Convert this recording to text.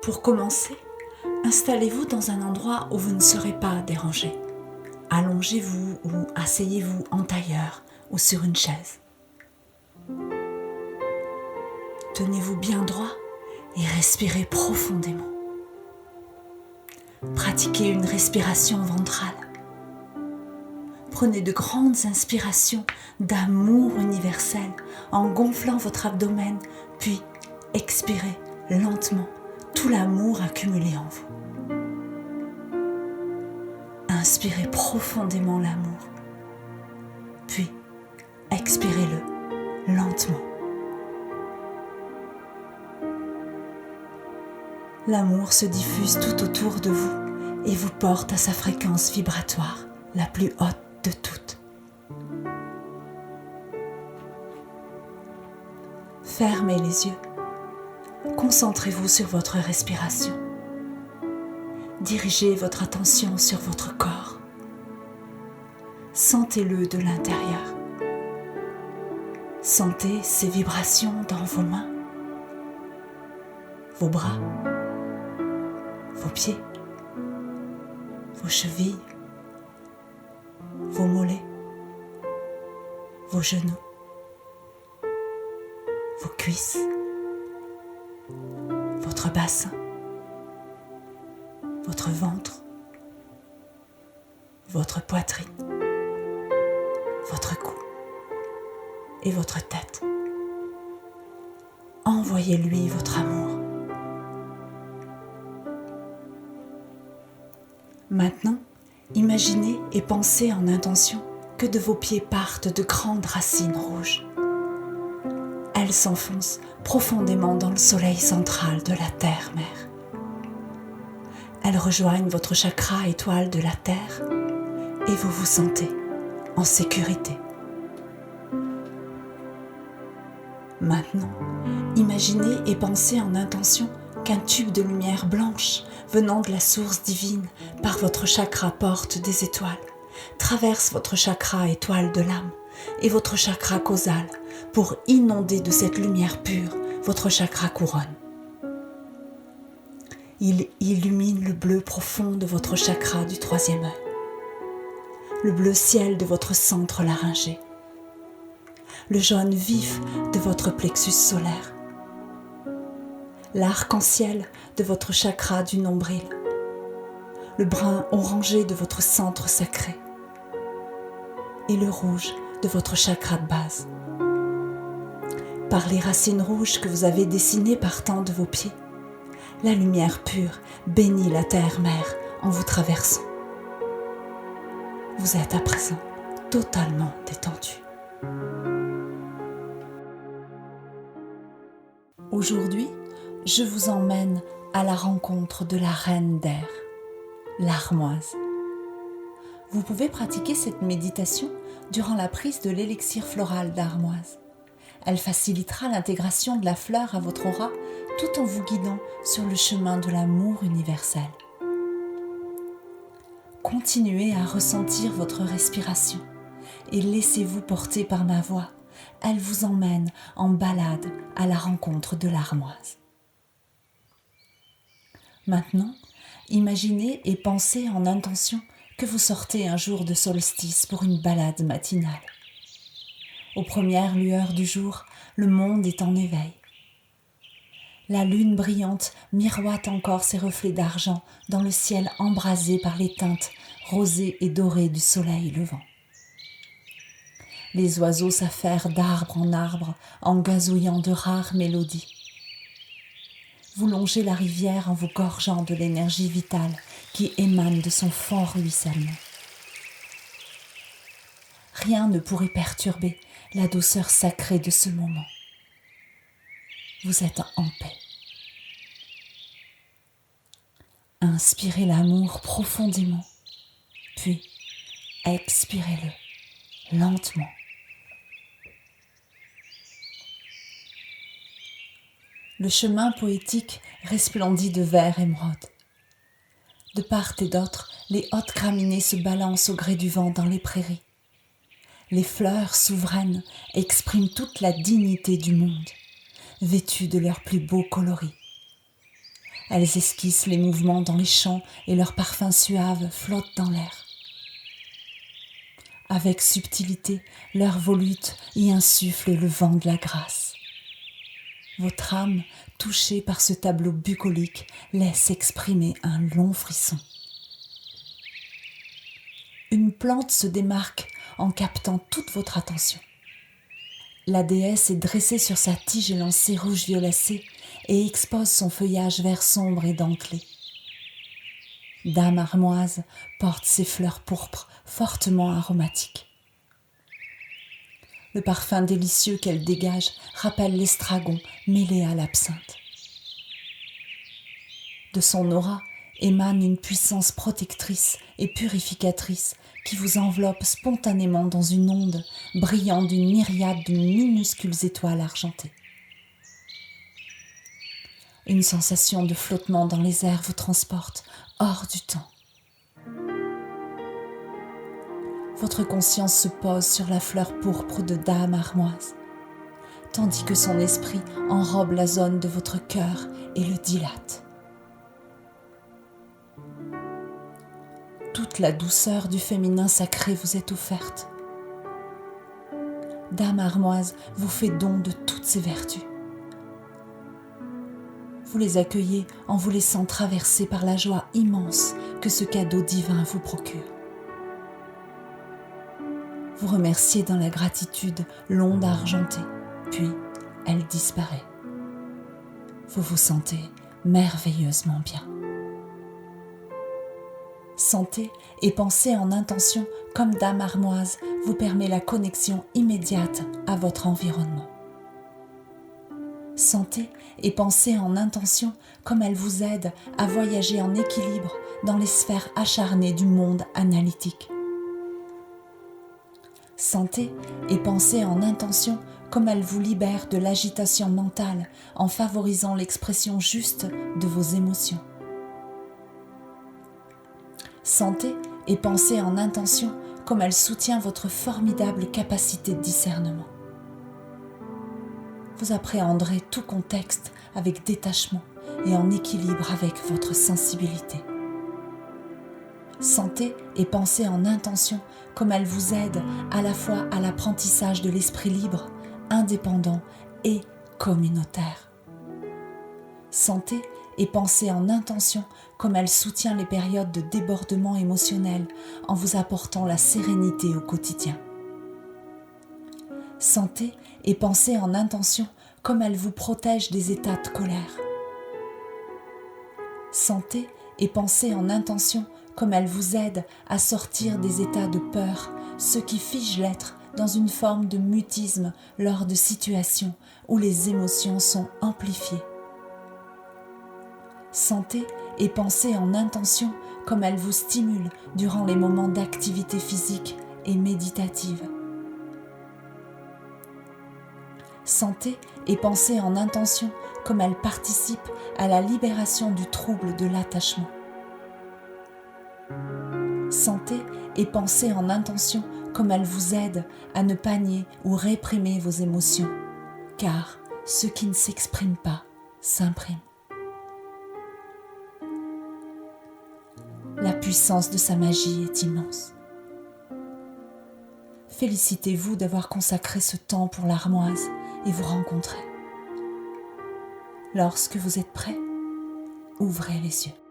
Pour commencer, installez-vous dans un endroit où vous ne serez pas dérangé. Allongez-vous ou asseyez-vous en tailleur ou sur une chaise. Tenez-vous bien droit et respirez profondément. Pratiquez une respiration ventrale. Prenez de grandes inspirations d'amour universel en gonflant votre abdomen, puis expirez lentement tout l'amour accumulé en vous. Inspirez profondément l'amour, puis expirez-le lentement. L'amour se diffuse tout autour de vous et vous porte à sa fréquence vibratoire, la plus haute de toutes. Fermez les yeux. Concentrez-vous sur votre respiration. Dirigez votre attention sur votre corps. Sentez-le de l'intérieur. Sentez ces vibrations dans vos mains, vos bras, vos pieds, vos chevilles, vos mollets, vos genoux, vos cuisses, votre bassin, votre ventre, votre poitrine, votre cou et votre tête. Envoyez-lui votre amour. Maintenant, imaginez et pensez en intention que de vos pieds partent de grandes racines rouges. Elles s'enfoncent profondément dans le soleil central de la terre-mère. Elles rejoignent votre chakra étoile de la terre et vous vous sentez en sécurité. Maintenant, imaginez et pensez en intention qu'un tube de lumière blanche venant de la source divine par votre chakra porte des étoiles, traverse votre chakra étoile de l'âme et votre chakra causal pour inonder de cette lumière pure votre chakra couronne. Il illumine le bleu profond de votre chakra du troisième œil, le bleu ciel de votre centre laryngé, le jaune vif de votre plexus solaire, l'arc-en-ciel de votre chakra du nombril, le brun orangé de votre centre sacré et le rouge de votre chakra de base. Par les racines rouges que vous avez dessinées partant de vos pieds, la lumière pure bénit la terre-mère en vous traversant. Vous êtes à présent totalement détendu. Aujourd'hui, je vous emmène à la rencontre de la reine d'air, l'armoise. Vous pouvez pratiquer cette méditation durant la prise de l'élixir floral d'armoise. Elle facilitera l'intégration de la fleur à votre aura tout en vous guidant sur le chemin de l'amour universel. Continuez à ressentir votre respiration et laissez-vous porter par ma voix. Elle vous emmène en balade à la rencontre de l'armoise. Maintenant, imaginez et pensez en intention que vous sortez un jour de solstice pour une balade matinale. Aux premières lueurs du jour, le monde est en éveil. La lune brillante miroite encore ses reflets d'argent dans le ciel embrasé par les teintes rosées et dorées du soleil levant. Les oiseaux s'affairent d'arbre en arbre en gazouillant de rares mélodies. Vous longez la rivière en vous gorgeant de l'énergie vitale qui émane de son fort ruissellement. Rien ne pourrait perturber la douceur sacrée de ce moment. Vous êtes en paix. Inspirez l'amour profondément, puis expirez-le lentement. Le chemin poétique resplendit de vert émeraude. De part et d'autre, les hautes graminées se balancent au gré du vent dans les prairies. Les fleurs souveraines expriment toute la dignité du monde, vêtues de leurs plus beaux coloris. Elles esquissent les mouvements dans les champs et leurs parfums suaves flottent dans l'air. Avec subtilité, leur volute y insuffle le vent de la grâce. Votre âme, touchée par ce tableau bucolique, laisse exprimer un long frisson. Une plante se démarque en captant toute votre attention. La déesse est dressée sur sa tige élancée rouge violacée et expose son feuillage vert sombre et dentelé. Dame armoise porte ses fleurs pourpres fortement aromatiques. Le parfum délicieux qu'elle dégage rappelle l'estragon mêlé à l'absinthe. De son aura émane une puissance protectrice et purificatrice qui vous enveloppe spontanément dans une onde brillant d'une myriade de minuscules étoiles argentées. Une sensation de flottement dans les airs vous transporte hors du temps. Votre conscience se pose sur la fleur pourpre de Dame armoise, tandis que son esprit enrobe la zone de votre cœur et le dilate. Toute la douceur du féminin sacré vous est offerte. Dame armoise vous fait don de toutes ses vertus. Vous les accueillez en vous laissant traverser par la joie immense que ce cadeau divin vous procure. Vous remerciez dans la gratitude l'onde argentée, puis elle disparaît. Vous vous sentez merveilleusement bien. Sentez et pensez en intention comme Dame armoise vous permet la connexion immédiate à votre environnement. Sentez et pensez en intention comme elle vous aide à voyager en équilibre dans les sphères acharnées du monde analytique. Sentez et pensez en intention comme elle vous libère de l'agitation mentale en favorisant l'expression juste de vos émotions. Sentez et pensez en intention comme elle soutient votre formidable capacité de discernement. Vous appréhenderez tout contexte avec détachement et en équilibre avec votre sensibilité. Sentez et pensez en intention comme elle vous aide à la fois à l'apprentissage de l'esprit libre, indépendant et communautaire. Sentez et pensez en intention comme elle soutient les périodes de débordement émotionnel en vous apportant la sérénité au quotidien. Sentez et pensez en intention comme elle vous protège des états de colère. Sentez et pensez en intention comme elle vous aide à sortir des états de peur, ce qui fige l'être dans une forme de mutisme lors de situations où les émotions sont amplifiées. Sentez et pensez en intention comme elle vous stimule durant les moments d'activité physique et méditative. Sentez et pensez en intention comme elle participe à la libération du trouble de l'attachement. Sentez et pensez en intention comme elle vous aide à ne pas nier ou réprimer vos émotions, car ce qui ne s'exprime pas s'imprime. La puissance de sa magie est immense. Félicitez-vous d'avoir consacré ce temps pour l'armoise et vous rencontrer. Lorsque vous êtes prêt, ouvrez les yeux.